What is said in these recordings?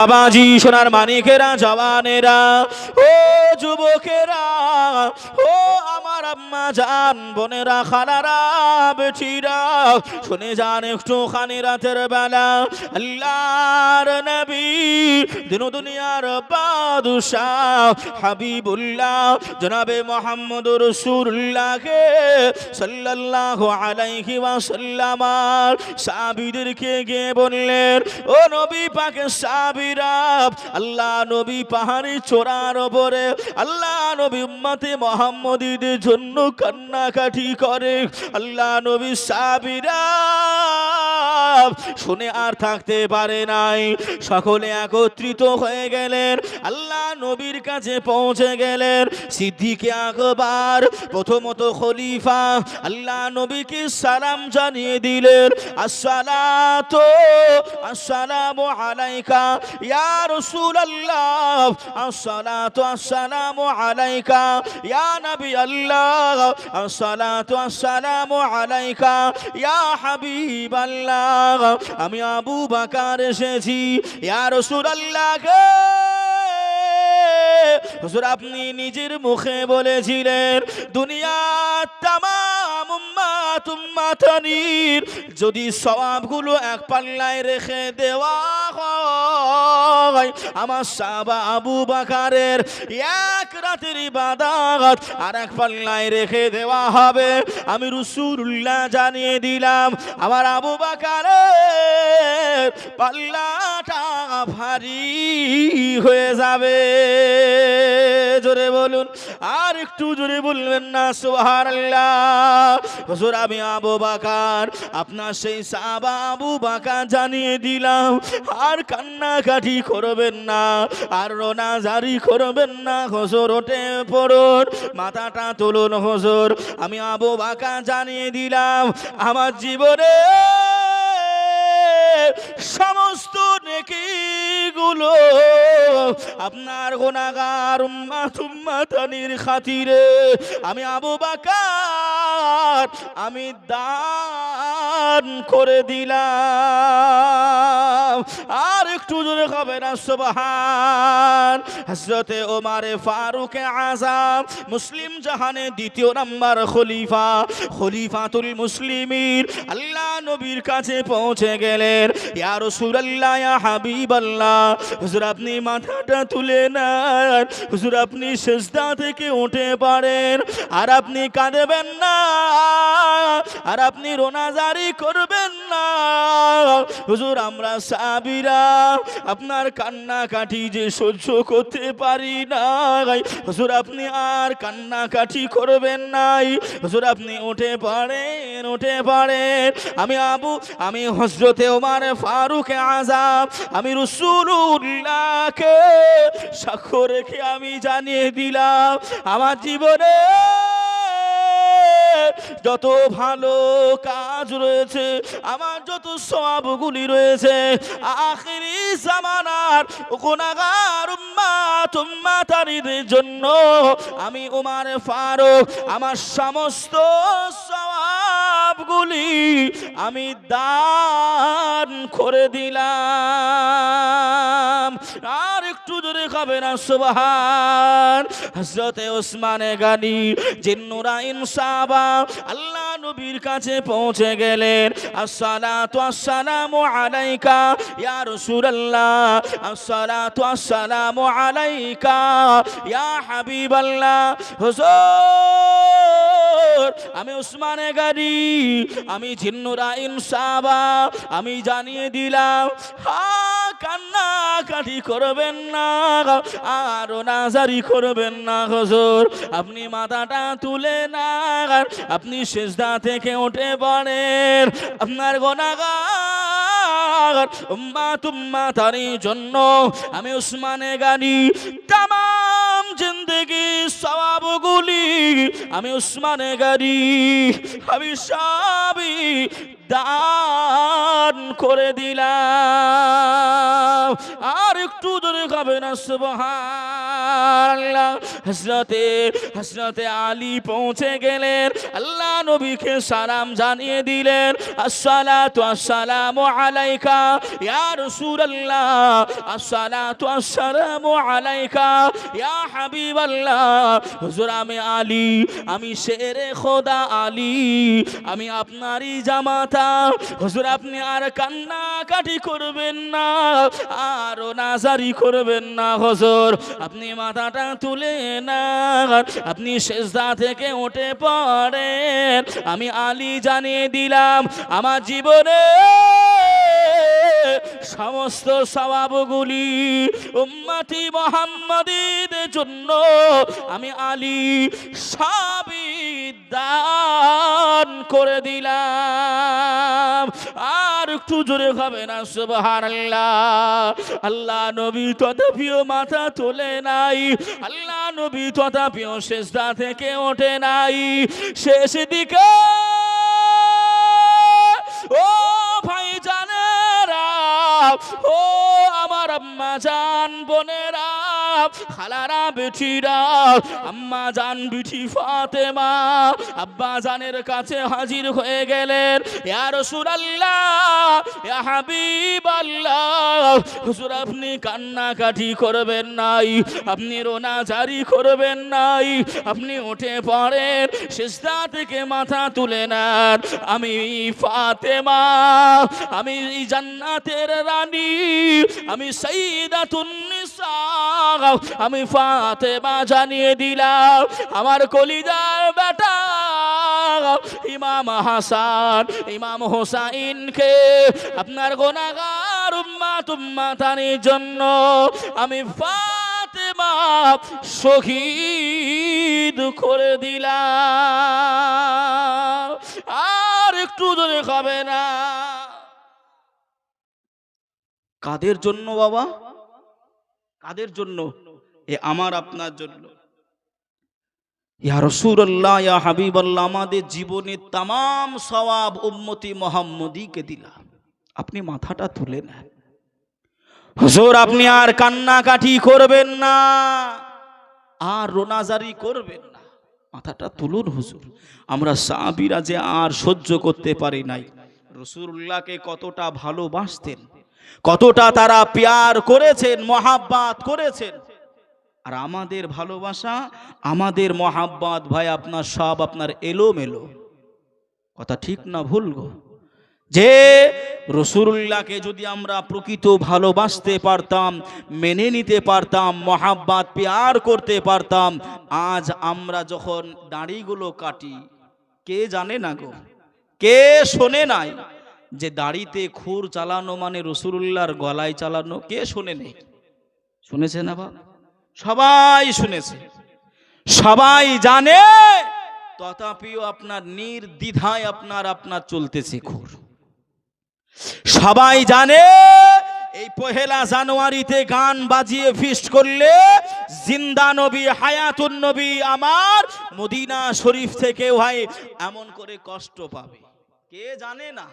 বাবাজি সোনার মানিকেরা জওয়ানেরা ও যুবকেরা ও আমার আম্মা জান বোনেরা খালারা বেটিরা শুনে যান একটুখানি রাতের বেলা আল্লাহর নবী দিন দুনিয়ার বাদশাহ হাবিবুল্লাহ জনাবে মুহাম্মদুর রাসূলুল্লাহকে সাল্লাল্লাহু আলাইহি ওয়াসাল্লাম সাহাবীদেরকে গিয়ে বললেন, ও নবী পাকের সাহাবীরা, আল্লাহ নবী পাহাড়ি চূড়ার উপরে আল্লাহ নবী উম্মতে মুহাম্মদীদের জন্য কান্নাকাটি করে। আল্লাহ নবী সাহাবীরা শুনে আর থাকতে পারে নাই, সকলে একত্রিত হয়ে গেলেন, আল্লাহ নবীর কাছে পৌঁছে গেলেন। সিদ্দিকে আকবর প্রথমত খলিফা আল্লাহ নবীকে সালাম জানিয়ে দিলেন, আসসালাতু আসসালামু আলাইকা ইয়া রাসূলুল্লাহ, আসসালাতু আসসালামু আলাইকা ইয়া নবী আল্লাহ, আসসালাতু আসসালামু আলাইকা ইয়া হাবিবাল্লাহ। আমি আবু বকর এসেছি ইয়া রাসূলুল্লাহ গে। হুজুর আপনি নিজের মুখে বলেছিলেন দুনিয়ার তামাম উম্মাত উম্মাতানির যদি সওয়াবগুলো এক পাল্লায় রেখে দেওয়া হয়, আমার সাহাবা আবু বকরের এক রাতের ইবাদত আর এক পাল্লায় রেখে দেওয়া হবে। আমি রাসূলুল্লাহ জানিয়ে দিলাম আমার আবু বকরের পাল্লাটা ভারী হয়ে যাবে। জোরে বলুন, আর একটু জোরে বলবেন না সুবহানাল্লাহ। হুজুর আমি আবু বকর আপনার সেই সাহাবা আবু বকর জানিয়ে দিলাম, আর কান্নাকাটি করবেন না, আর রোনাজারি করবেন না। হুজুর ওঠে পড়ুন, মাথাটা তুলুন। হুজুর আমি আবু বকর জানিয়ে দিলাম আমার জীবনে সমস্ত নেকিগুলো আপনার গুনাহগার উম্মাত উম্মাতানির খাতিরে আমি আবু বকর আমি দান করে দিলাম। আর একটু জোরে হবে না সুবহান। হযরতে ওমর ফারুক আযম মুসলিম জাহানে দ্বিতীয় নাম্বার খলিফা, খলিফাতুল মুসলিমিন আল্লাহ নবীর কাছে পৌঁছে গেলেন, ইয়া রাসূলুল্লাহ ইয়া হাবিবাল্লাহ। হুজুর আপনি মাথাটা তুলে নেন, হুজুর আপনি সিজদা থেকে উঠে পড়েন, আর আপনি কাঁদবেন না, আর আপনি রোনাজারি করবেন না। হুজুর আমরা সাহাবীরা আপনার কান্নাকাটি যে সহ্য করতে পারি না। হুজুর আপনি আর কান্নাকাটি করবেন নাই, হুজুর আপনি উঠে পড়েন, উঠে পড়েন। আমি হযরতে ওমর ফারুক আযম আমি রাসূলুল্লাহকে সাক্ষ্য রেখে আমি জানিয়ে দিলাম আমার জীবনে যত ভালো কাজ রয়েছে, আমার যত সওয়াবগুলি রয়েছে, আখিরি জামানার গুনাহগার উম্মাত উম্মাতানিদের জন্য আমি ওমর ফারুক আমার সমস্ত সওয়াবগুলি আমি দান করে দিলাম। আর একটু জোরে হবে না সুবহান। হযরতে ওসমান গনি জিন্নুরাইন সাহাবা আল্লাহ নবীর কাছে পৌঁছে গেলেন, আসসালাতু আসসালামু আলাইকা ইয়া রাসূলুল্লাহ, আসসালাতু আসসালামু আলাইকা ইয়া হাবিবাল্লাহ। হুজুর আমি ওসমান গনি আমি জিন্নুরাইন সাহাবা আমি জানিয়ে দিলাম, কান্নাকাটি করবেন না, আর রোনাজারি করবেন না। হুজুর আপনি মাথাটা তুলে না, আপনি সিজদা থেকে উঠে পড়েন, আপনার গুনাহগার উম্মাত উম্মাতানির জন্য আমি ওসমান গনি তামাম জিন্দেগি সওয়াবগুলি আমি ওসমান গনি আমি সাহাবী দান করে দিলাম। আর একটু জোরে খাবে না সুবহানাল্লাহ। হযরতে আলী পৌঁছে গেলেন, আল্লাহ নবীকে সালাম জানিয়ে দিলেন, আসসালাতু আসসালামু আলাইকা ইয়া রাসূলুল্লাহ, আসসালাতু আসসালামু আলাইকা ইয়া হাবিবাল্লাহ। হুজুর আমি আলী, আমি শেরে খোদা আলী, আমি আপনারই জামাতা। হুজুর আপনি আর কান্নাকাটি করবেন না, আর নাজারি করবেন না। হুজুর আপনি মাথাটা তুলে না, আপনি সিজদা থেকে উঠে পড়েন। আমি আলী জানিয়ে দিলাম আমার জীবনে সমস্ত সওয়াবগুলি উম্মতি মুহাম্মাদীদের জন্য আমি আলী সবই দান করে দিলাম। আর একটু জোরে হবে না সুবহানাল্লাহ। আল্লাহ নবী তথাপিও মাথা তোলে নাই, আল্লাহ নবী তথাপিও সিজদা থেকে ওঠে নাই। শেষ দিকে ও ভাই জানেরা, ও আমার আম্মা জান বোনেরা, খালারা বেটিরা, আম্মা জান বিটি ফাতেমা আব্বা জানের কাছে হাজির হয়ে গেলেন। ইয়া রাসূলুল্লাহ, ইয়া হাবিবাল্লাহ, হুজুর আপনি কান্নাকাটি করবেন নাই, আপনি রোনাজারি করবেন নাই, আপনি উঠে পড়েন, সিজদা থেকে মাথা তুলে নেন। আমি ফাতেমা, আমি জান্নাতের রানী, আমি সাইয়্যিদাতুন নিসা, আমি ফাতেমা জানিয়ে দিলাম আমার কলিজার বেটা ইমাম হাসান, ইমাম হোসাইনকে আপনার গুনাহগার উম্মতানির জন্য আমি ফাতেমা শহীদ করে দিলাম। আর একটু জোরে হবে না। কাদের জন্য বাবা? কাদের জন্য? এ আমার আপনার জন্য। ইয়া রাসূলুল্লাহ, ইয়া হাবিবাল্লাহ, আমাদের জীবনের तमाम সওয়াব উম্মতি মুহাম্মদীকে দিলাম। আপনি মাথাটা তুলে নেন। হুজুর আপনি আর কান্নাকাটি করবেন না, আর রোনাজারি করবেন না, মাথাটা তুলুন হুজুর। আমরা সাহাবীরা যে আর সহ্য করতে পারি নাই, রাসূলুল্লাহকে কতটা ভালোবাসতেন, কতটা তারা প্যার করেছেন, মহাব্বত করেছেন। আর আমাদের ভালোবাসা, আমাদের মহাব্বত ভাই আপনার সব আপনার এলোমেলো। কথা ঠিক না ভুল গো? যে রাসূলুল্লাহকে যদি আমরা প্রকৃত ভালোবাসতে পারতাম, মেনে নিতে পারতাম, মহাব্বত প্যার করতে পারতাম, আজ আমরা যখন দাড়িগুলো কাটি, কে জানে না গো, কে শোনে নাই যে দাড়িতে খুর চালানো মানে রাসূলুল্লাহর গলায় চালানো? কে শোনে নেই? শুনেছে না বাবা? সবাই শুনেছে, সবাই জানে, তথাপিও আপনার নির্দ্বিধায় আপনার চলতেছে খুর। সবাই জানে এই পহেলা জানুয়ারিতে গান বাজিয়ে ফিস্ট করলে জিন্দা নবী, হায়াতুন নবী আমার মদিনা শরীফ থেকে ভাই এমন করে কষ্ট পাবে। কে জানে না?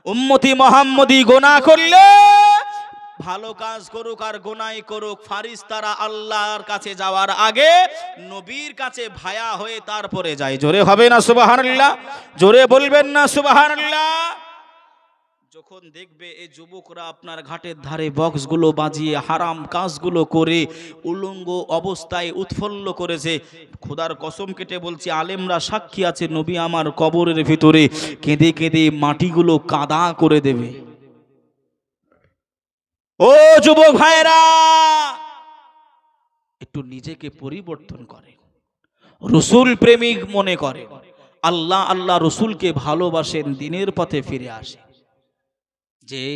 উম্মতি মুহাম্মদী গুনাহ করলে, ভালো কাজ করুক আর গুনাহ করুক, ফারিস্তারা আল্লাহর কাছে যাওয়ার আগে নবীর কাছে ভায়া হয়ে তারপরে যায়। জোরে হবে না সুবহানাল্লাহ? জোরে বলবেন না সুবহানাল্লাহ? যখন দেখবে এই যুবকরা আপনার ঘাটের ধারে বক্সগুলো বাজিয়ে হারাম কাজগুলো করে উলঙ্গ অবস্থায় উৎফুল্ল করেছে, খোদার কসম কেটে বলছি, আলেমরা সাক্ষী আছে, নবী আমার কবরের ভিতরে কেঁদে কেঁদে মাটিগুলো কাদা করে দেবে। ও যুবক ভাইরা, একটু নিজেকে পরিবর্তন করে, রসুল প্রেমিক মনে করে, আল্লাহ আল্লাহ রসুলকে ভালোবাসেন, দিনের পথে ফিরে আসে। যে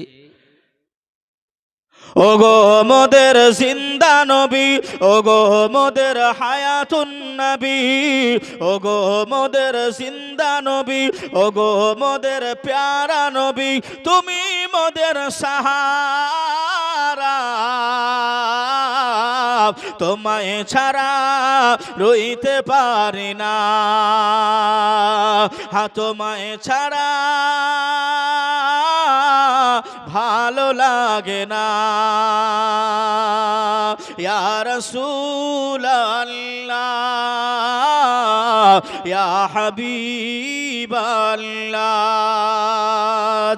ওগো মোদের জিন্দা নবী, ওগো মোদের হায়াতুন নবী, ওগো মোদের জিন্দা নবী, ওগো মোদের প্যারা নবী, তুমি মোদের সাহারা, তোমায় ছাড়া রইতে পারি না, তোমায় ছাড়া ভালো লাগে না। ইয়া রাসূলুল্লাহ ইয়া হাবিবাল্লাহ,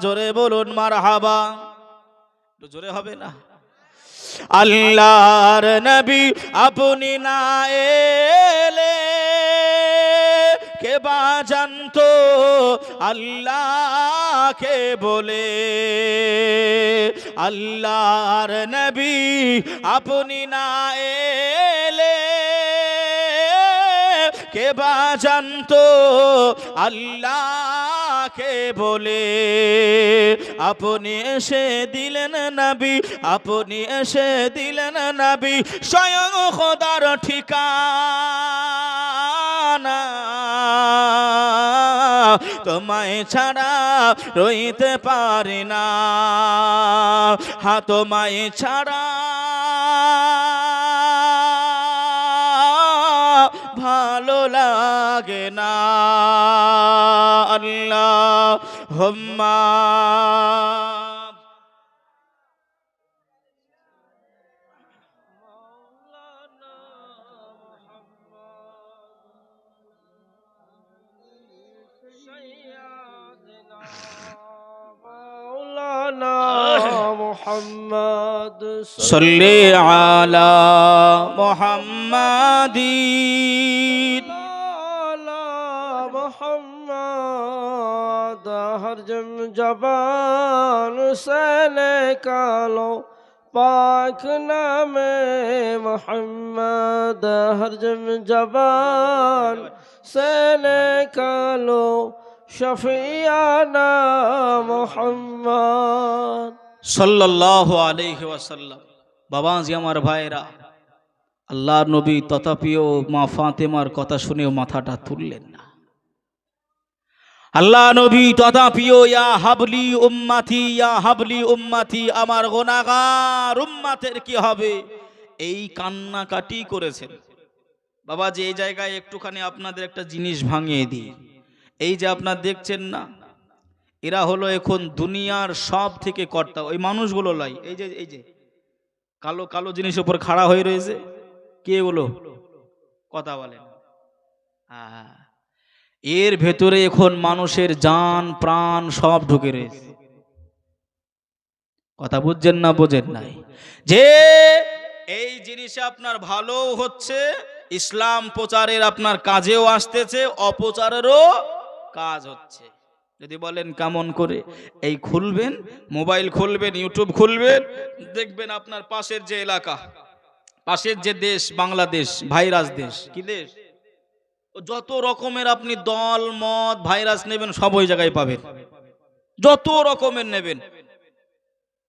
জোরে বলুন মারহাবা। একটু জোরে হবে না? আল্লাহর নবী আপনি না এলে কে বা জানতো আল্লাহকে বলে। আল্লাহর নবী আপনি না এলে কে বা জানতো আল্লাহকে বলে। আপনি এসে দিলেন নবী, আপনি এসে দিলেন নবী, স্বয়ং খোদার ঠিকানা। তোমায় ছাড়া রইতে পারি না, হা তোমায় ছাড়া ভালো লাগে না। আল্লাহুম্মা সল্লি আলা মুহাম্মাদিন मोहम्मद हर जम जबान से निकालो पाक नामे मोहम्मद, हर जम जबान से निकालो शफियाना मोहम्मद সাল্লাল্লাহু আলাইহি ওয়াসাল্লাম। বাবাজি আমার ভাইরা, আল্লাহর নবী তথাপিও মা ফাতেমার কথা শুনেও মাথাটা তুললেন না। আল্লাহ নবী তথাপিও ইয়া হাবলি উম্মতি, ইয়া হাবলি উম্মতি, আমার গুনাহগার উম্মতের কি হবে, এই কান্নাকাটি করেছেন। বাবাজি এই জায়গায় একটুখানি আপনাদের একটা জিনিস ভাঙিয়ে দিই। এই যে আপনারা দেখছেন না, এরা হলো এখন দুনিয়ার সব থেকে কর্তা। ওই মানুষগুলো লাই, এই যে কালো কালো জিনিস উপর খাড়া হয়ে রয়েছে, কে এগুলো? কথা বলেন। এর ভেতরে এখন মানুষের জান প্রাণ সব ঢুকে রয়েছে। কথা বুঝছেন না বোঝেন নাই? যে এই জিনিসে আপনার ভালো হচ্ছে, ইসলাম প্রচারের আপনার কাজেও আসতেছে, অপচারেরও কাজ হচ্ছে। যদি বলেন কেমন করে, এই খুলবেন মোবাইল, খুলবেন ইউটিউব, খুলবেন দেখবেন আপনার পাশের যে এলাকা, পাশের যে দেশ, বাংলাদেশ ভাইরাস দেশ, কি দেশ, যত রকমের আপনি দল মত ভাইরাস নেবেন সব ওই জায়গায় পাবেন, যত রকমের নেবেন।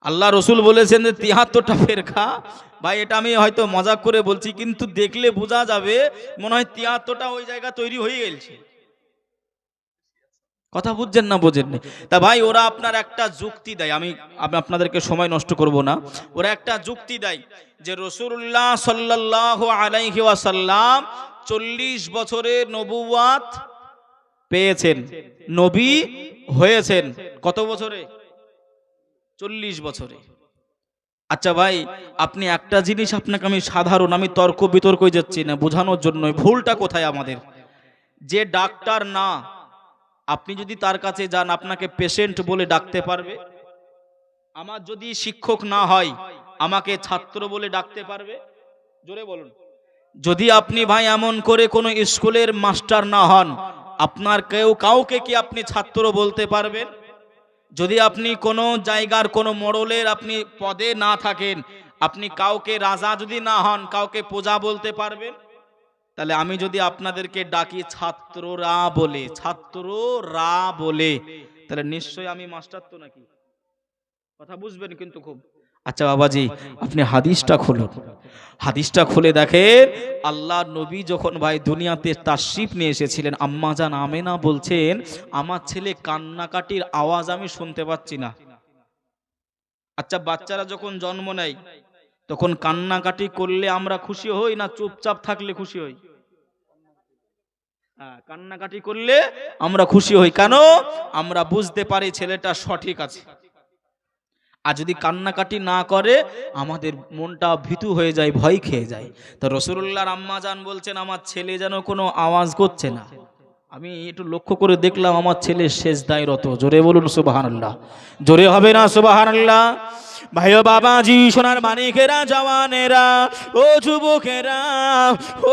আল্লাহ রসুল বলেছেন যে ৭৩টা ফেরকা। ভাই এটা আমি হয়তো মজাক করে বলছি, কিন্তু দেখলে বোঝা যাবে মনে হয় ৭৩টা ওই জায়গা তৈরি হয়ে গেছে। কথা বুঝছেন না বোঝেন না? তা ভাই ওরা আপনার একটা যুক্তি দেয়, আমি আপনাদেরকে সময় নষ্ট করব না। ওরা একটা যুক্তি দেয় যে রাসূলুল্লাহ সাল্লাল্লাহু আলাইহি ওয়াসাল্লাম ৪০ বছরের নবুয়াত পেয়েছেন, নবী হয়েছেন কত বছরে? ৪০ বছরে। আচ্ছা ভাই আপনি একটা জিনিস, আপনাকে আমি সাধারণ, আমি তর্ক বিতর্ক যাচ্ছি না, বোঝানোর জন্য, ভুলটা কোথায় আমাদের। যে ডাক্তার না, আপনি যদি তার কাছে যান আপনাকে পেশেন্ট বলে ডাকতে পারবে? আমার যদি শিক্ষক না হয় আমাকে ছাত্র বলে ডাকতে পারবে? জোরে বলুন। যদি আপনি ভাই এমন করে কোনো স্কুলের মাস্টার না হন, আপনার কাউকে কি আপনি ছাত্র বলতে পারবেন? যদি আপনি কোনো জায়গার কোনো মোড়লের আপনি পদে না থাকেন, আপনি কাউকে রাজা যদি না হন, কাউকে প্রজা বলতে পারবেন? তাহলে আমি যদি আপনাদেরকে ডাকি ছাত্ররা বলে, ছাত্ররা বলে, তাহলে নিশ্চয়ই আমি মাস্টার তো নাকি? কথা বুঝবেন কিন্তু খুব। আচ্ছা বাবাজি আপনি হাদিসটা খুলুন, হাদিসটা খুলে দেখেন আল্লাহ নবী যখন ভাই দুনিয়াতে তাশরিফ নিয়ে এসেছিলেন, আম্মাজান আমেনা বলছেন আমার ছেলে কান্নাকাটির আওয়াজ আমি শুনতে পাচ্ছি না। আচ্ছা বাচ্চারা যখন জন্ম নেয় তখন কান্নাকাটি করলে আমরা খুশি হই না চুপচাপ থাকলে খুশি হই? কান্নাকাটি করলে আমরা খুশি হই। কেন? আমরা বুঝতে পারি ছেলেটা সঠিক আছে। আর যদি কান্নাকাটি না করে আমাদের মনটা ভীতু হয়ে যায়, ভয় খেয়ে যায়। তো রাসূলুল্লাহর আম্মা জান বলছেন আমার ছেলে যেন কোনো আওয়াজ করছে না। আমি একটু লক্ষ্য করে দেখলাম আমার ছেলে সেজদায় রত। জোরে বলুন সুবহানাল্লাহ। জোরে হবে না সুবহানাল্লাহ? ভাই ও বাবাজি, সোনার মানিকেরা, জওয়ানেরা, ও যুবকেরা,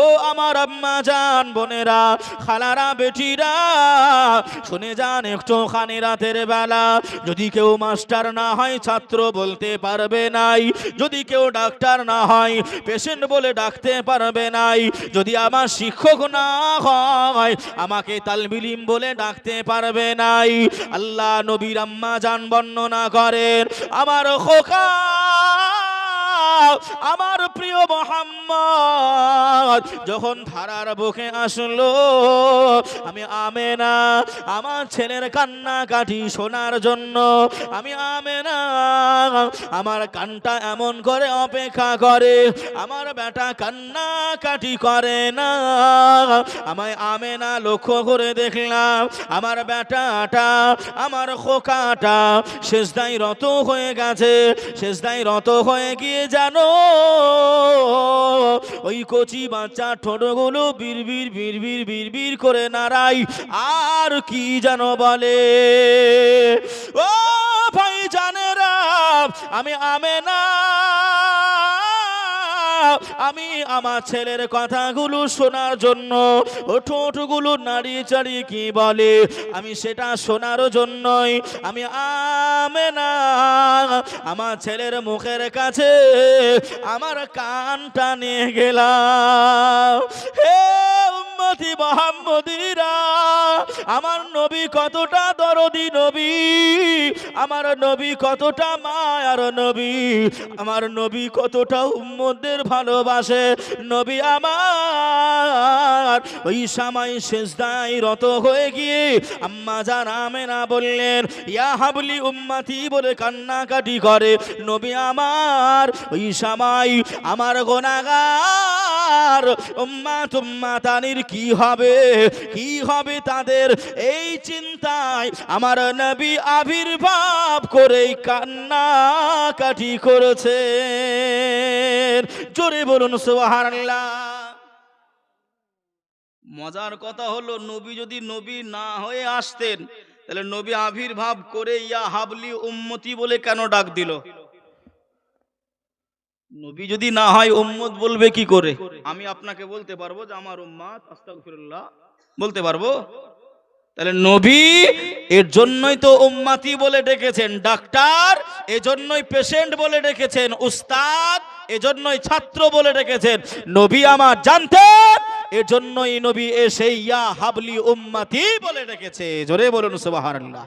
ও আমার আম্মা জান, বোনেরা, খালারা, বেটিরা, শুনে যান একটুখানি রাতের বেলা যদি কেউ মাস্টার না হয় ছাত্র বলতে পারবে নাই, যদি কেউ ডাক্তার না হয় পেশেন্ট বলে ডাকতে পারবে নাই, যদি আমার শিক্ষক না হয় আমাকে তালবিলিম বলে ডাকতে পারবে নাই। আল্লাহ নবীর আম্মা জান বর্ণনা করেন, আমার খোকা, আমার প্রিয় মুহাম্মদ যখন ধারার বুকে আসলো, আমি আমেনা আমার ছেলের কান্নাকাটি শোনার জন্য, আমি আমেনা আমার কানটা এমন করে অপেক্ষা করে, আমার বেটা কান্নাকাটি করে না। আমায় আমেনা লক্ষ্য করে দেখলাম আমার বেটাটা, আমার খোকাটা সেজদায় রত হয়ে গেছে। সেজদায় রত হয়ে গিয়ে জানো ওই কচি বাচ্চা ঠোঁটগুলো বিড়বিড় বিড়বিড় বিড়বিড় করে নাড়াই, আর কি যেন বলে। ও ভাই জানেরা, আমি আমেনা, আমি আমার ছেলের কথাগুলো শোনার জন্য ও ঠোঁটগুলো নাড়িয়ে চাড়িয়ে কি বলে আমি সেটা শোনার জন্যই আমি আমেনা আমার ছেলের মুখের কাছে আমার কানটা নিয়ে গেলাম। হে উম্মতি মুহাম্মদীরা, আমার নবী কতটা দরদি নবী, আমার নবী কতটা মায়ার নবী, আমার নবী কতটা উম্মতদের ভালোবাসে। নবী আমার ওই সময় সেজদায় রত হয়ে গিয়ে আম্মা জান আমেনা বললেন ইয়া হাবলি উম্মতি বলে কান্নাকাটি করে। নবী আমার ওই সময় আমার গুনাহগার উম্মাত উম্মাতানির কি হবে, কি হবে তাদের, এই চিন্তায় আমার নবী আবির্ভাব করে কান্নাকাটি করেছে। জোরে বলুন সুবহানাল্লাহ। মজার কথা হলো নবী যদি নবী না হয়ে আসতেন তাহলে নবী আবির্ভাব করে ইয়া হাবলি উম্মতি বলে কেন ডাক দিল? নবী যদি না হয় উম্মত বলবে কি করে? আমি আপনাকে বলতে পারবো যে আমার উম্মত আস্তাগফিরুল্লাহ বলতে পারবো? তাহলে নবী এর জন্যই তো উম্মতি বলে ডেকেছেন, ডাক্তার এজন্যই পেশেন্ট বলে ডেকেছেন, উস্তাদ এজন্যই ছাত্র বলে ডেকেছেন। নবী আমার জানতেন, এজন্যই নবী এসে ইয়া হাবলি উম্মতি বলে ডেকেছে। জোরে বলুন সুবহানাল্লাহ।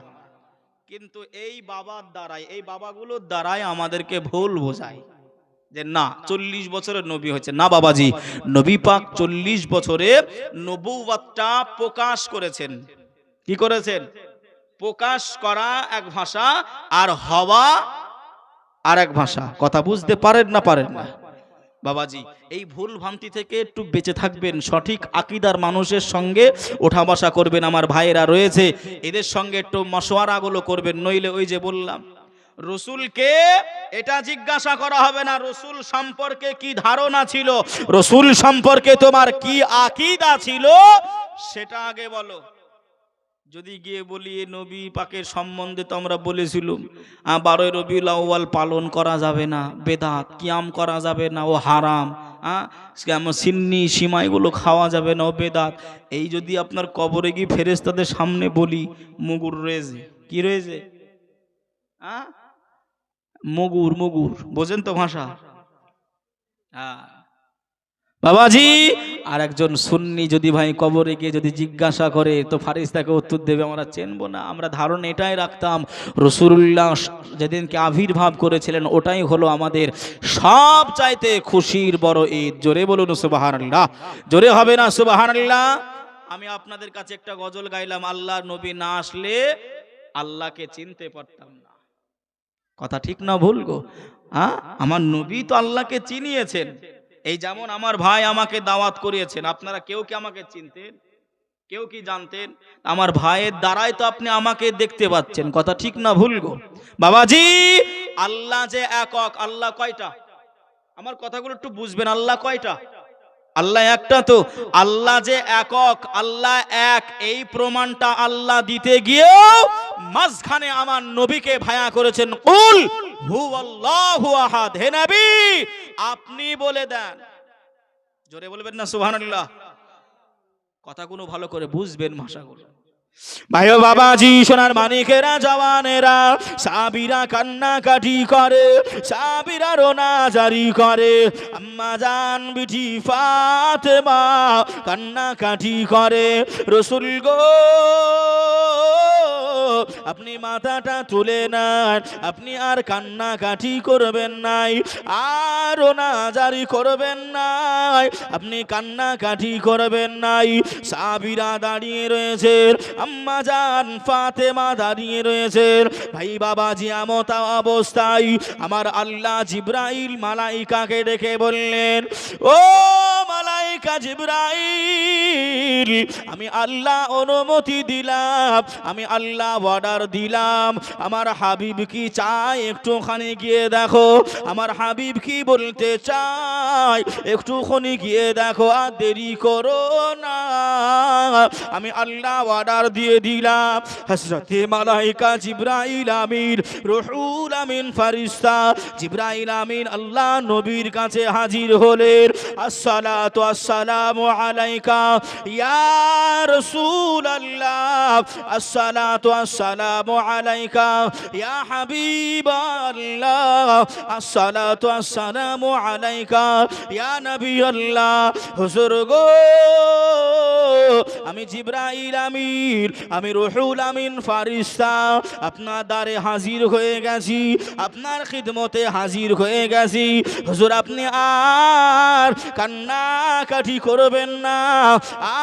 কিন্তু এই বাবার দ্বারাই, এই বাবাগুলোর দ্বারাই আমাদেরকে ভুল বোঝায় যে না 40 বছরের নবী হয়েছে। না বাবাজি, নবী পাক 40 বছরে নবুওয়াতটা প্রকাশ করেছেন। কি করেছেন? প্রকাশ করা এক ভাষা আর হওয়া আর এক ভাষা। কথা বুঝতে পারেন না পারেন না? বাবাজি এই ভুল ভ্রান্তি থেকে একটু বেঁচে থাকবেন, সঠিক আকীদার মানুষের সঙ্গে ওঠা বসা করবেন। আমার ভাইয়েরা রয়েছে এদের সঙ্গে একটু মশওয়ারাগুলো করবেন, নইলে ওই যে বললাম রসুলকে এটা জিজ্ঞাসা করা হবে না রসুল সম্পর্কে কি ধারণা ছিল, রসুল সম্পর্কে তোমার কি আকীদা ছিল সেটা আগে বলো। যদি গিয়ে বলি এ নবী পাকের সম্বন্ধে তো আমরা বলেছিলাম 12 রবিউল আউয়াল পালন করা যাবে না, বেদাত, কিয়াম করা যাবে না, ও হারাম, সিন্নি সিমাইগুলো খাওয়া যাবে না, ও বেদাত, এই যদি আপনার কবরে গিয়ে ফেরেশতাদের সামনে বলি, মুগুর রয়েছে। কি রয়েছে? মুগুর, মুগুর বোঝেন তো ভাষা? বাবাজি আর একজন সুন্নি যদি ভাই কবরে গিয়ে যদি জিজ্ঞাসা করে তো ফারিস্তাকে উত্তর দেবে আমরা চেনবো না। আমরা ধারণা এটাই রাখতাম রাসূলুল্লাহ যেদিনকে আবির্ভাব করেছিলেন ওটাই হলো আমাদের সব চাইতে খুশির বড় ঈদ। জোরে বলুন সুবহানাল্লাহ। জোরে হবে না সুবহানাল্লাহ? আমি আপনাদের কাছে একটা গজল গাইলাম, আল্লাহর নবী না আসলে আল্লাহকে চিনতে পারতাম না। কথা ঠিক না ভুল গো? আমার নবী তো আল্লাহকে চিনিয়েছেন। এই যেমন আমার ভাই আমাকে দাওয়াত করিয়েছেন, আপনারা কেউ কি আমাকে চিনতেন? কেউ কি জানতেন? আমার ভাইয়ের দ্বারাই তো আপনি আমাকে দেখতে পাচ্ছেন। কথা ঠিক না ভুল গো বাবাজি? আল্লাহ যে একক, আল্লাহ কয়টা? আমার কথাগুলো একটু বুঝবেন। আল্লাহ কয়টা? আল্লাহ একটা তো। আল্লাহ যে একক, আল্লাহ এক, এই প্রমাণটা আল্লাহ দিতে গিয়েও মাঝখানে আমার নবীকে ভায়া করেছেন, কুল হুয়াল্লাহু আহাদ। হে নবী, আপনি বলে দেন। জোরে বলবেন না সুবহানাল্লাহ? কথাগুলো ভালো করে বুঝবেন, ভাষাগুলো। ভাই ও বাবাজি, সোনার মানিকেরা, জওয়ানেরা, সাবিরা কান্নাকাটি করে, সাবিরা রোনাজারি করে, আম্মা জান বিটি ফাতেমা কান্নাকাটি করে। রসুল গো, আপনি মাথাটা তুলে নেন, আপনি আর কান্নাকাটি করবেন নাই, আর রোনাজারি করবেন নাই, আপনি কান্নাকাটি করবেন নাই। সাবিরা দাঁড়িয়ে রয়েছে, আম্মা জান ফাতেমা দাঁড়িয়ে রয়েছে। ভাই বাবাজি, আমতা অবস্থায় আমার আল্লাহ জিব্রাইল মালাইকাকে ডেকে বললেন, ও মালাইকা জিব্রাইল, আমি আল্লাহ অনুমতি দিলাম, আমি আল্লাহ অর্ডার দিলাম, আমার হাবিব কি চায় একটুখানি গিয়ে দেখো, আমার হাবিব কি বলতে চায় একটুখানি গিয়ে দেখো, আর দেরি করো না। আমি আল্লাহ অর্ডার দিয়ে দিলাম। হযরতে মালাইকা জিব্রাইল আমিন, রুহুল আমিন ফারিস্তা জিব্রাইল আমিন আল্লাহ নবীর কাছে হাজির হলেন। আসসালাতু আসসালামু আলাইকা ইয়া রাসূলুল্লাহ, আসসালাতু আসসালামু আলাইকা ইয়া হাবিবাল্লাহ, আসসালাতু আসসালামু আলাইকা ইয়া নবিয়াল্লাহ। হুজুর গো, আমি জিব্রাইল আমিন, আমি রুহুল আমিন ফারিস্তা আপনার দ্বারে হাজির হয়ে গেছি, আপনার খিদমতে হাজির হয়ে গেছি। হুজুর, আপনি আর কান্নাকাটি করবেন না,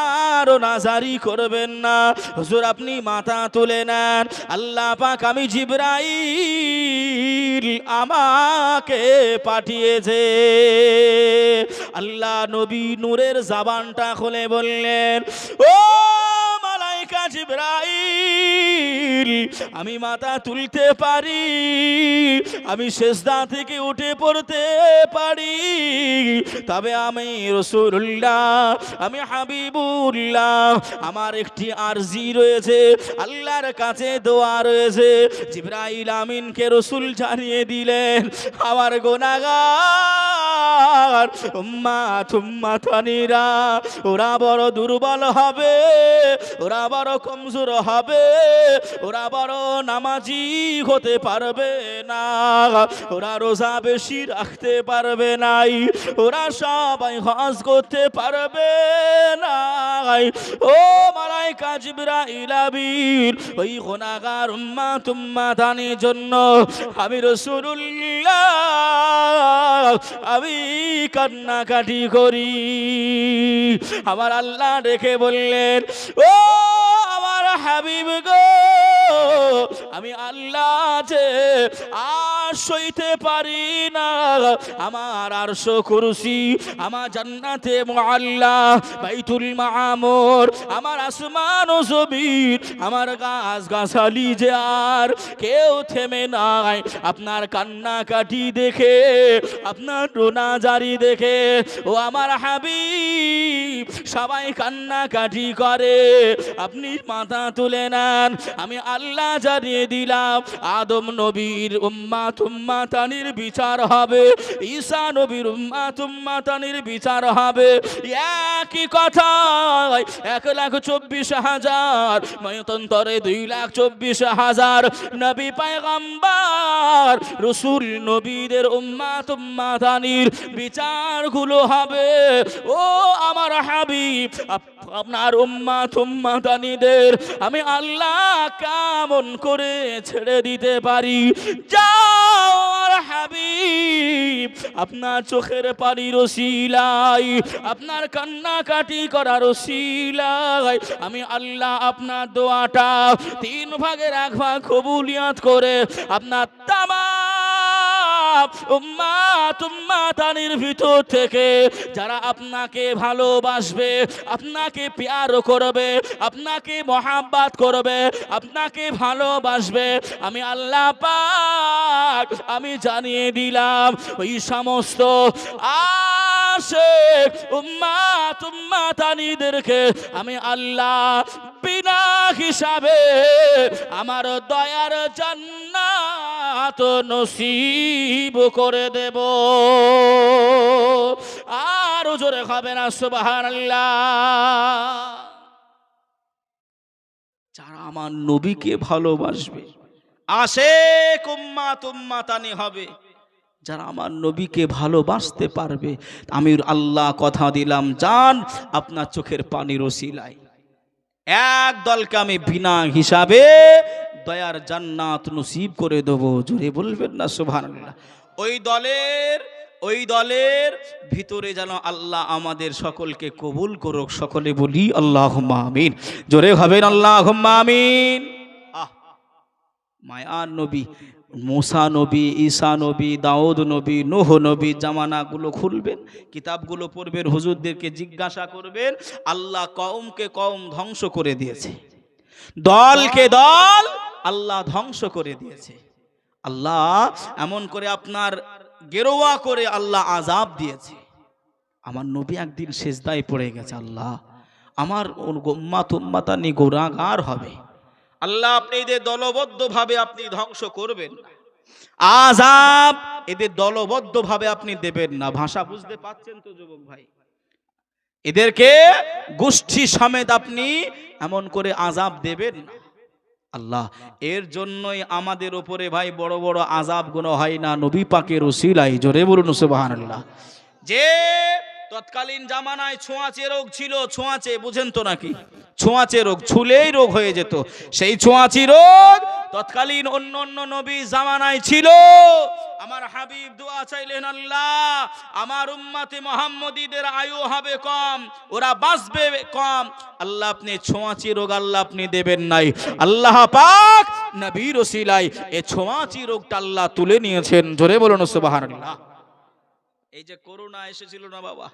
আর নাজারি করবেন না। হুজুর, আপনি মাথা তুলে নেন। আল্লাহ পাক আমি জিব্রাইল আমাকে পাঠিয়েছে। আল্লাহ নবী নূরের জবানটা খুলে বললেন, ও মালাইকা জিব্রাইল, আমি মাথা তুলতে পারি, আমি সিজদা থেকে উঠে পড়তে পারি, তবে আমি রাসূলুল্লাহ, আমি হাবিবুল্লাহ, আমার একটি আরজি রয়েছে, আল্লাহর কাছে দোয়া রয়েছে। জিব্রাইল আমিনকে রাসূল জানিয়ে দিলেন, আমার গুনাহগার উম্মাতানিরা ওরা বড় দুর্বল হবে, ওরা বড় কমজোর হবে, ওরা বড় নামাজি হতে পারবে না, ওরা রোজা বেশি রাখতে পারবে নাই, ওরা সবাই হজ করতে পারবে না। ও মালাইকা জিবরাইল আমিন, ওই গুনাহগার উম্মাতানির জন্য আমি রাসূলুল্লাহ আমি কান্নাকাটি করি। আমার আল্লাহ ডেকে বললেন, ও আমার হাবিব গো, আমি আল্লাহ যে আর সইতে পারি না, আমার আরশ কুরসি, আমার জান্নাতে মুআল্লা, বাইতুল মামুর, আমার আসমান ও জমিন, আমার গাছ গাছালি যে আর কেউ থেমে নাই আপনার কান্নাকাটি দেখে, আপনার রোনাজারি দেখে। ও আমার হাবিব, সবাই কান্নাকাটি করে, আপনি মাথা তুলে নেন। আমি আল্লাহ জানিয়ে দিলাম, আদম নবীর উম্মাতানির বিচার হবে, ঈসা নবীর উম্মাতানির বিচার হবে। একই কথা 1,24,000 ময়তন্তরে 2,24,000 নবী পয়গম্বর রাসূল নবীদের উম্মাতানির বিচারগুলো হবে। ও আমার হাবিব, আপনার উম্মাতানিদের আমি আল্লাহ কেমন করে ছেড়ে দিতে পারি? যাও আর হাবিব, আপনার চোখের পানির ওসিলায়, আপনার কান্নাকাটি করার ওসিলায় আমি আল্লাহ আপনার দোয়াটা 3 ভাগের 1 ভাগ কবুলিয়াত করে আপনার তামাম উম্মাত উম্মাতানির ভিতর থেকে যারা আপনাকে ভালোবাসবে, আপনাকে প্যার করবে, আপনাকে মহাব্বত করবে, আপনাকে ভালোবাসবে, আমি আল্লাহ পাক আমি জানিয়ে দিলাম ওই সমস্ত আশিক উম্মাত উম্মাতানিদেরকে আমি আল্লাহ বিনা হিসাবে আমার দয়ার জান্নাত নসিব করে দেব। আর জোরে হবে না সুবহানাল্লাহ। যারা আমার নবীকে ভালোবাসবে, আশিক উম্মাত উম্মাতানি হবে, যারা আমার নবীকে ভালোবাসতে পারবে, আমি আল্লাহ কথা দিলাম জান আপনার চোখের পানির ওসিলায় এক দলকে আমি বিনা হিসাবে দয়ার জান্নাত নসিব করে দেবো। জোরে বলবেন না সুবহানাল্লাহ। ওই দলের ভিতরে যেন আল্লাহ আমাদের সকলকে কবুল করুক। সকলে বলি আল্লাহুম্মা আমিন। জোরে হবেন আল্লাহুম্মা আমিন। মায়ার নবী মুসা নবী, ঈসা নবী, দাউদ নবী, নূহ নবী জামানাগুলো খুলবেন, কিতাবগুলো পড়বেন, হুজুরদেরকে জিজ্ঞাসা করবেন। আল্লাহ কওমকে কওম ধ্বংস করে দিয়েছে, দলকে দল আল্লাহ ধ্বংস করে দিয়েছে। আল্লাহ এমন করে আপনার গেরোয়া করে আল্লাহ আযাব দিয়েছে। আমার নবী একদিন সেজদায় পড়ে গেছে, আল্লাহ আমার উম্মাত উম্মাতানি গুনাহগার হবে, আল্লাহ আপনি এদের দলবদ্ধভাবে আপনি ধ্বংস করবেন না, আযাব এদের দলবদ্ধভাবে আপনি দেবেন না। ভাষা বুঝতে পাচ্ছেন তো যুবক ভাই? এদেরকে গোষ্ঠী সমেত আপনি এমন করে আযাব দেবেন না। আল্লাহ এর জন্যই আমাদের উপরে ভাই বড় বড় আযাব গুলো হয় না নবী পাকের ওসিলায়। জোরে বলুন সুবহানাল্লাহ। যে তৎকালীন জামানায় ছোঁয়াচে রোগ ছিল, ছোঁয়াচে বুঝেন তো নাকি? ছোঁয়াচে রোগ, ছুলেই রোগ হয়ে যেত, সেই ছোঁয়াচি রোগ তৎকালীন অন্য অন্য নবী জামানায় ছিল। আমার হাবিব দোয়া চাইলেন, আল্লাহ আমার উম্মতে মুহাম্মদীদের আয়ু হবে কম, ওরা বাঁচবে কম, আল্লাহ আপনি ছোঁয়াচি রোগ আল্লাহ আপনি দেবেন নাই। আল্লাহ পাক নবীর ওসিলায় এই ছোঁয়াচি রোগটা আল্লাহ তুলে নিয়েছেন। জোরে বলুন সুবহানাল্লাহ। এই যে করোনা এসেছিল না বাবা,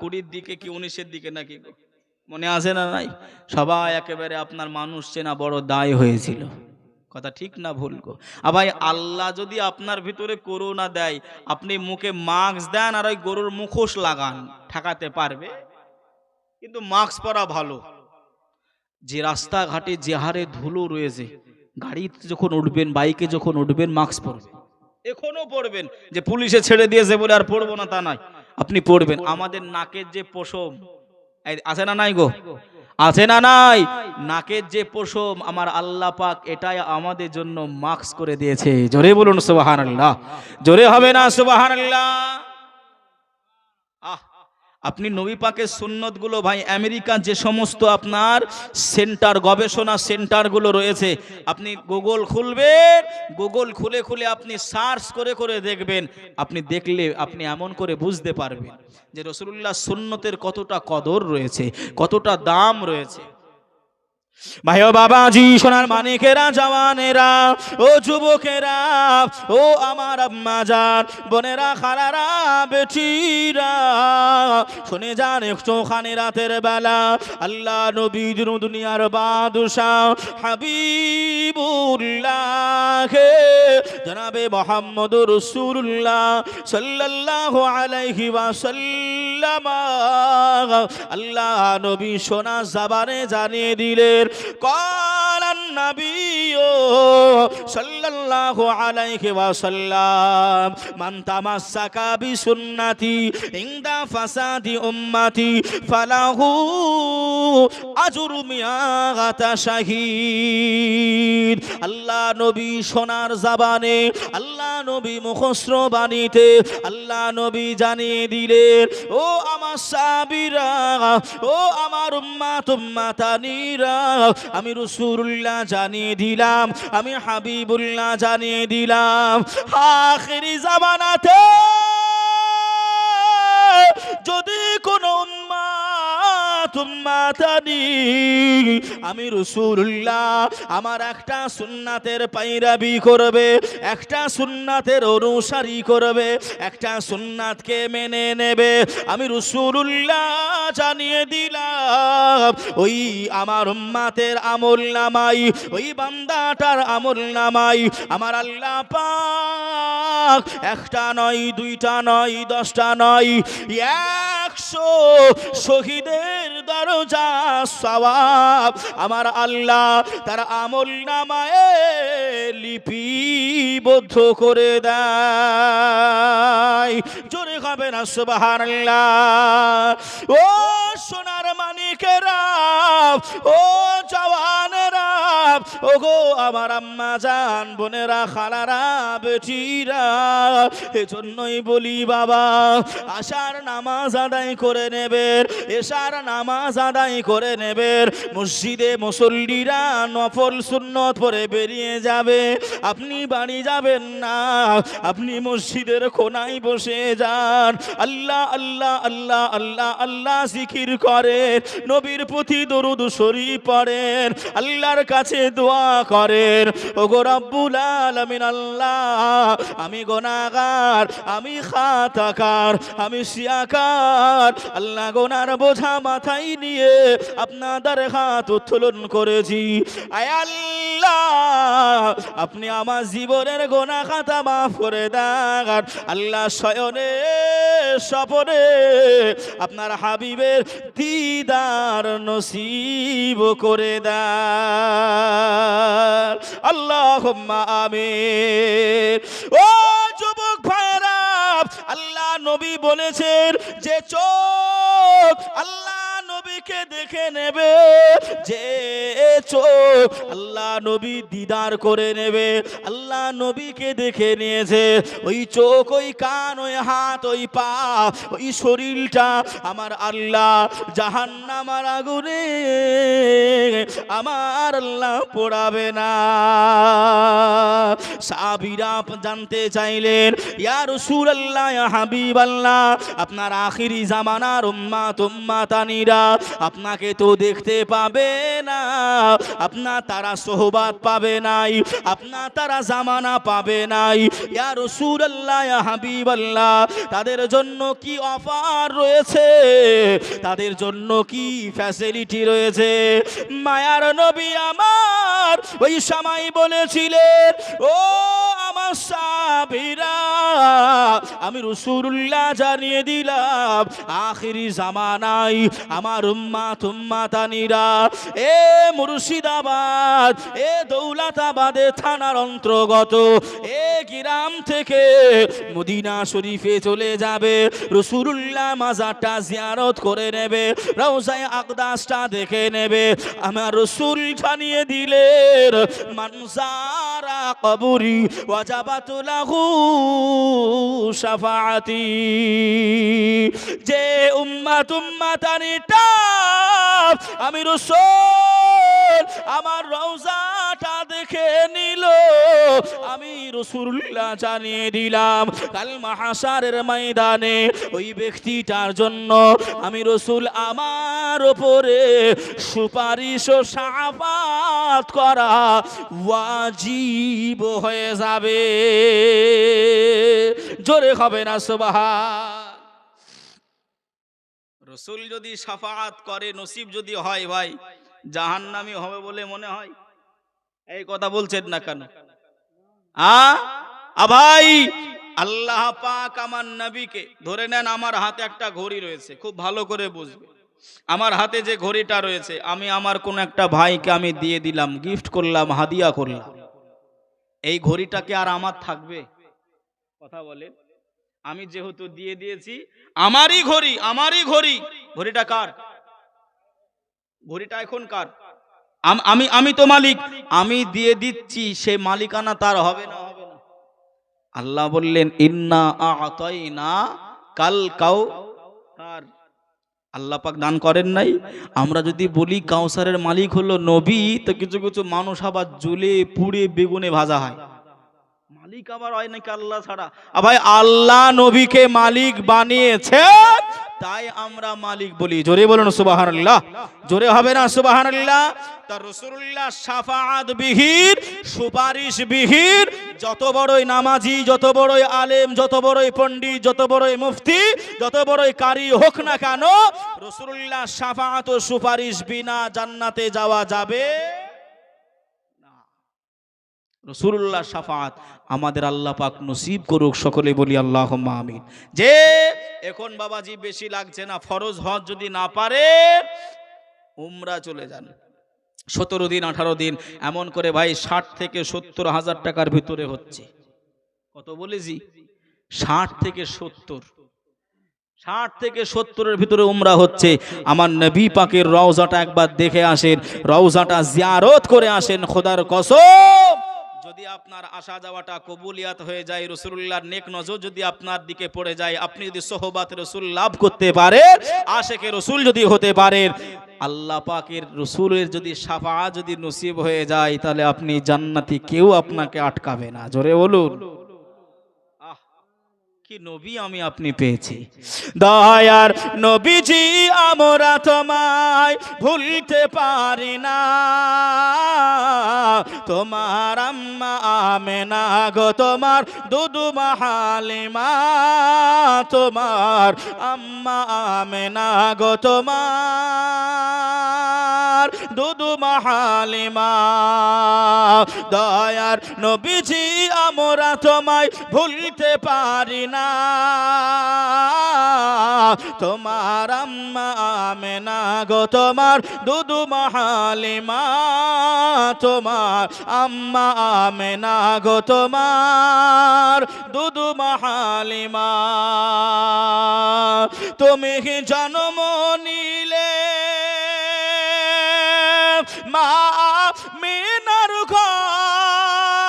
20 দিকে কি 19-এর দিকে নাকি মনে আছে না নাই? সবাই একেবারে আপনার মানুষ চেনা বড় দায় হয়েছিল। কথা ঠিক না ভুল গো? ভাই আল্লাহ যদি আপনার ভিতরে করোনা দেয়, আপনি মুখে মাস্ক দেন আর ওই গরুর মুখোশ লাগান, ঠেকাতে পারবে? কিন্তু মাস্ক পরা ভালো। যে রাস্তাঘাটে যে হারে ধুলো রয়েছে, গাড়িতে যখন উঠবেন, বাইকে যখন উঠবেন মাস্ক পরবেন, এখনো পড়বেন। যে পুলিশে ছেড়ে দিয়েছে বলে আর পড়বো না তা নয়, আপনি পড়বেন। আমাদের নাকের যে পশম আছে না নাই গো? আছে না নাই? নাকের যে পশম আমার আল্লাহ পাক এটাই আমাদের জন্য মাস্ক করে দিয়েছে। জোরে বলুন সুবহানাল্লাহ। জোরে হবে না সুবহানাল্লাহ? আপনি নবী পাকের সুন্নত গুলো ভাই, আমেরিকার যে সমস্ত আপনার সেন্টার, গবেষণা সেন্টারগুলো রয়েছে, আপনি গুগল খুলবেন, গুগল খুলে খুলে আপনি সার্চ করে করে দেখবেন। আপনি দেখলে আপনি এমন করে বুঝতে পারবেন যে রাসূলুল্লাহ সুন্নতের কতটা কদর রয়েছে, কতটা দাম রয়েছে। ভাই ও বাবাজি, সোনার মানিকেরা, জওয়ানেরা, ও যুবকেরা, ও আমার আম্মা জান, বোনেরা, খালারা, বেটিরা, শুনে যান একটুখানি রাতের বেলা আল্লাহ নবীর দুনিয়ার বাদশাহ হাবিবুল্লাহ জনাবে মুহাম্মদুর রাসূলুল্লাহ সাল্লাল্লাহু আলাইহি ওয়াসাল্লাম আল্লাহ নবী সোনা জবানে জানিয়ে দিলেন, কালান নবী সাল্লাল্লাহু আলাইহি ওয়াসাল্লাম মান তামাসসাকা বিসুন্নতি ইনদা ফাসাদি উম্মতি ফালাহু আজরু মিয়াতা শাহীদ। আল্লাহ নবী সোনার জবানে, আল্লাহ নবী মুখস্থ বাণীতে আল্লাহ নবী জানিয়ে দিলেন, ও আমার সাহাবীরা, ও আমার উম্মাত উম্মাতানিরা, আমি রাসূলুল্লাহ জানিয়ে দিলাম, আমি হাবিবুল্লাহ জানিয়ে দিলাম, আখিরি জামানাতে যদি কোন উম্মাত তুম্মাতানি, আমি রাসূলুল্লাহ আমার একটা সুন্নাতের পায়রাবি করবে, একটা সুন্নাতের অনুসারী করবে, একটা সুন্নাতকে মেনে নেবে, আমি রাসূলুল্লাহ জানিয়ে দিলাম ওই আমার উম্মতের আমলনামায়, ওই বান্দাটার আমলনামায় আমার আল্লাহ পাক একটা নয়, দুইটা নয়, 10টা নয়, 100 শহীদের দরজা সওয়াব আমার আল্লাহ তার আমলনামায় লিপিবদ্ধ করে দেয়। জোরে হবে না সুবহানাল্লাহ। ও সোনার মানিকেরা, ও জওয়ানেরা, ও গো আমার আম্মা জান, বোনেরা, খালারা, বেটিরা, এজন্যই বলি বাবা, আশার নামাজ আদায় করে নেবেন, এশার নামাজ আদায় করে নেবেন, মসজিদে মুসল্লিরা নফল সুন্নত পড়ে বেরিয়ে যাবে, আপনি বাড়ি যাবেন না, আপনি মসজিদের কোনায় বসে যান, আল্লাহ আল্লাহ আল্লাহ আল্লাহ আল্লাহ জিকির করেন, নবীর প্রতি দরুদ শরীফ পড়েন, আল্লাহর কাছে দোয়া করেন, ওগো রব্বুল আলামিন আল্লাহ, আমি গুনাহগার, আমি খাতাকার, আমি শিয়াকার, আল্লাহ গুনার বোঝা মাথায় নিয়ে আপনাদের হাত উত্তোলন করেছি, আয় আল্লাহ আপনি আমার জীবনের গুনাহ খাতা মাফ করে দেন, আল্লাহ শয়নে স্বপনে আপনার হাবিবের দিদার নসিব করে দেন, আল্লাহুম্মা আমিন। ও যুবক ভাইরা, আল্লাহ নবী বলেছেন যে চোখ আল্লাহ নবীকে দেখে নেবে, যে চোখ আল্লাহ নবী দিদার করে নেবে, আল্লাহ নবীকে দেখে নিয়েছে, ওই চোখ, ওই কান, ওই হাত, ওই পা, ওই শরীরটা আমার আল্লাহ জাহান্নামের আগুনে আমার আল্লাহ পোড়াবে না। সাহাবীরা জানতে চাইলেন, ইয়া রাসূলুল্লাহ, ইয়া হাবিবাল্লাহ, আপনার আখিরি জামানার উম্মাতানিরা আপনাকে তো দেখতে পাবে না, আপনার তারা সোহবাত পাবে নাই, আপনার তারা জামানা পাবে নাই, ইয়া রাসূলুল্লাহ, ইয়া হাবিবাল্লাহ, তাদের জন্য কি অফার রয়েছে, তাদের জন্য কি ফ্যাসিলিটি রয়েছে? মায়ার নবী আমার ওই সময় বলেছিলেন, ও আমার সাহাবীরা, আমি রাসূলুল্লাহ জানিয়ে দিলাম আখিরি জামানায় আমার উম্মাতানিরা এ মুর্শিদাবাদ, এ দৌলতাবাদে থানার অন্তর্গত এ গ্রাম থেকে মদিনা শরীফে চলে যাবে, রাসূলুল্লাহ মাজারটা জিয়ারত করে নেবে, রওজায়ে আকদাসটা দেখে নেবে। আমার রাসূল জানিয়ে দিলেন, মান যারা কবরি ওয়াজাবাত লাহু শাফাআতি, যে উম্মাতানিটা আমি রাসূল আমার রওজাটা দেখে নিল, আমি রাসূলুল্লাহ জানিয়ে দিলাম কাল মাহশারের ময়দানে ওই ব্যক্তিটার জন্য আমি রাসূল আমার উপরে সুপারিশ ও শাফাত করা ওয়াজিব হয়ে যাবে। জোরে হবে না সুবহান। রাসূল যদি শাফাআত করে, নসিব যদি হয়, ভাই জাহান্নামী হবে বলে মনে হয়? এই কথা বলছেন না কেন? ভাই আল্লাহ পাক আমার নবীকে, ধরে নেন আমার হাতে একটা ঘড়ি রয়েছে, খুব ভালো করে বুঝবে, আমার হাতে যে ঘড়িটা রয়েছে আমি আমার কোন একটা ভাইকে আমি দিয়ে দিলাম, গিফট করলাম, হাদিয়া করলাম, এই ঘড়িটাকে আর আমার থাকবে? কথা বলে, আমি যেহেতু দিয়ে দিয়েছি, আমারই ঘড়ি, আমারই ঘড়ি, ঘড়িটা কার? ঘড়িটা এখন কার? আমি তো মালিক, আমি দিয়ে দিচ্ছি, সে মালিকানা তার হবে না? হবে না। আল্লাহ বললেন, ইন্না আ'তাইনা কাল কাউসার, আল্লাহ পাক দান করেন নাই? আমরা যদি বলি কাউসারের মালিক হলো নবী, তো কিছু কিছু মানুষ আবার জ্বলে পুড়ে বেগুনে ভাজা হয়। মালিক আবার হয় নাকি আল্লাহ ছাড়া? ভাই আল্লাহ নবীকে মালিক বানিয়েছেন, তাই আমরা মালিক বলি। জোরে বলুন সুবহানাল্লাহ, জোরে হবে না সুবহানাল্লাহ? তা রাসূলুল্লাহ শাফাআত বিহীন, সুপারিশ বিহীন, যত বড়ই নামাজি, যত বড়ই আলেম, যত বড়ই পণ্ডিত, যত বড়ই মুফতি, যত বড়ই কারি হোক না কেন, রাসূলুল্লাহ শাফাআত ও সুপারিশ বিনা জান্নাতে যাওয়া যাবে না। রাসূলুল্লাহ শাফাআত আমাদের আল্লাহ পাক নসিব করুক, সকলে বলি আল্লাহুম্মা আমিন। যে এখন বাবাজি বেশি লাগছে না, ফরজ হজ যদি না পারে উমরা চলে যান, 17 দিন 18 দিন এমন করে ভাই 60 থেকে 70 হাজার টাকার ভিতরে হচ্ছে। কত বলেছি? 60 থেকে 70, 60 থেকে 70-এর ভিতরে উমরা হচ্ছে। আমার নবী পাকের রওজাটা একবার দেখে আসেন, রওজাটা জিয়ারত করে আসেন। খোদার কসম, যদি আপনার আসা যাওয়াটা কবুলিয়াত হয়ে যায়, রাসূলুল্লাহর নেক নজর যদি আপনার দিকে পড়ে যায়, আপনি যদি সোহবাত রাসূল লাভ করতে পারেন, আশিকে রাসূল যদি হতে পারেন, আল্লাহ পাকের রাসূলের যদি শাফাআত যদি নসিব হয়ে যায়, তাহলে আপনি জান্নাতি, কেউ আপনাকে আটকাবে না। জোরে বলুন, আহ কি নবী আমি আপনি পেয়েছি। দয়ার নবীজি আমরা তোমায় ভুলতে পারি না, তোমার আম্মা আমেনা গো, তোমার দুদুমা হালিমা, তোমার আম্মা আমেনা গো, তোমার দুদুমা হালিমা। দয়ার নবীজি আমরা তোমায় ভুলতে পারি না, তোমার আম্মা আমেনা গো, তোমার দুদুমা হালিমা, তোমার আম্মা আমেনা গো, তোমার দুদুমা হালিমা। তুমি জন্ম নিলে মা আমিনার ঘরে,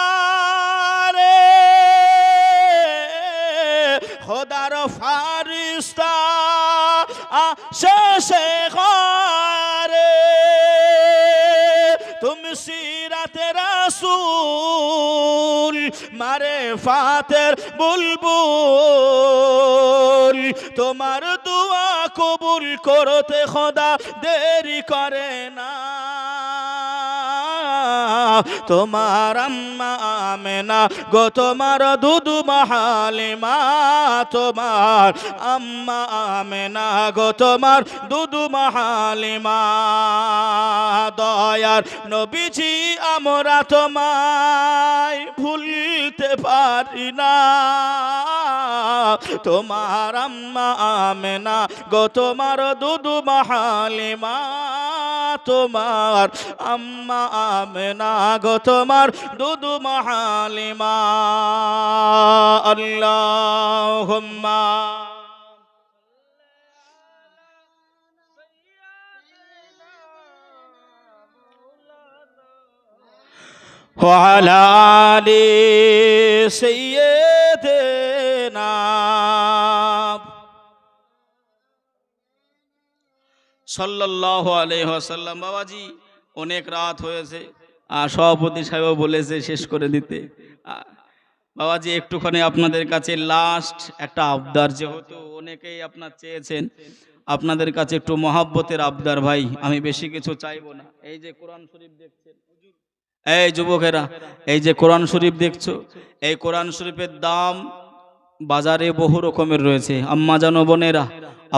খোদার ফারিস্তা আসে ঘরে, তুমি সিরাতে রাসূল মারে ফাতের বুলবুল, তোমার দুয়া কবুল করতে খোদা দেরি করে না, তোমার আম্মা আমেনা গো, তোমার দুদুমা হালিমা, তোমার আম্মা আমেনা গো, তোমার দুদুমা হালিমা। দয়ার নবীজি আমরা তোমায় ভুলতে পারি না, তোমার আম্মা আমেনা গো, তোমার দুদুমা হালিমা, তোমার আম্মা আমেনা গো, তোমার দুদুমা হালিমা। আল্লাহুম্মা ওয়া আলা আলি সাইয়্যিদিনা সাল্লাল্লাহু আলাইহি ওয়াসাল্লাম। বাবাজি অনেক রাত হয়েছে, সভাপতি সাহেব বলেছে শেষ করে দিতে। বাবাজি একটুখানি আপনাদের কাছে লাস্ট একটা আবদার, যেহেতু অনেকেই আপনার চেয়েছেন, আপনাদের কাছে একটু মহাব্বতের আবদার ভাই, আমি বেশি কিছু চাইবো না। এই যে কোরআন শরীফ দেখছেন, এই যুবকেরা, এই যে কোরআন শরীফ দেখছো, এই কোরআন শরীফের দাম বাজারে বহু রকমের রয়েছে। আম্মা জানো, বোনেরা,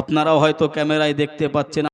আপনারাও হয়তো ক্যামেরায় দেখতে পাচ্ছেন।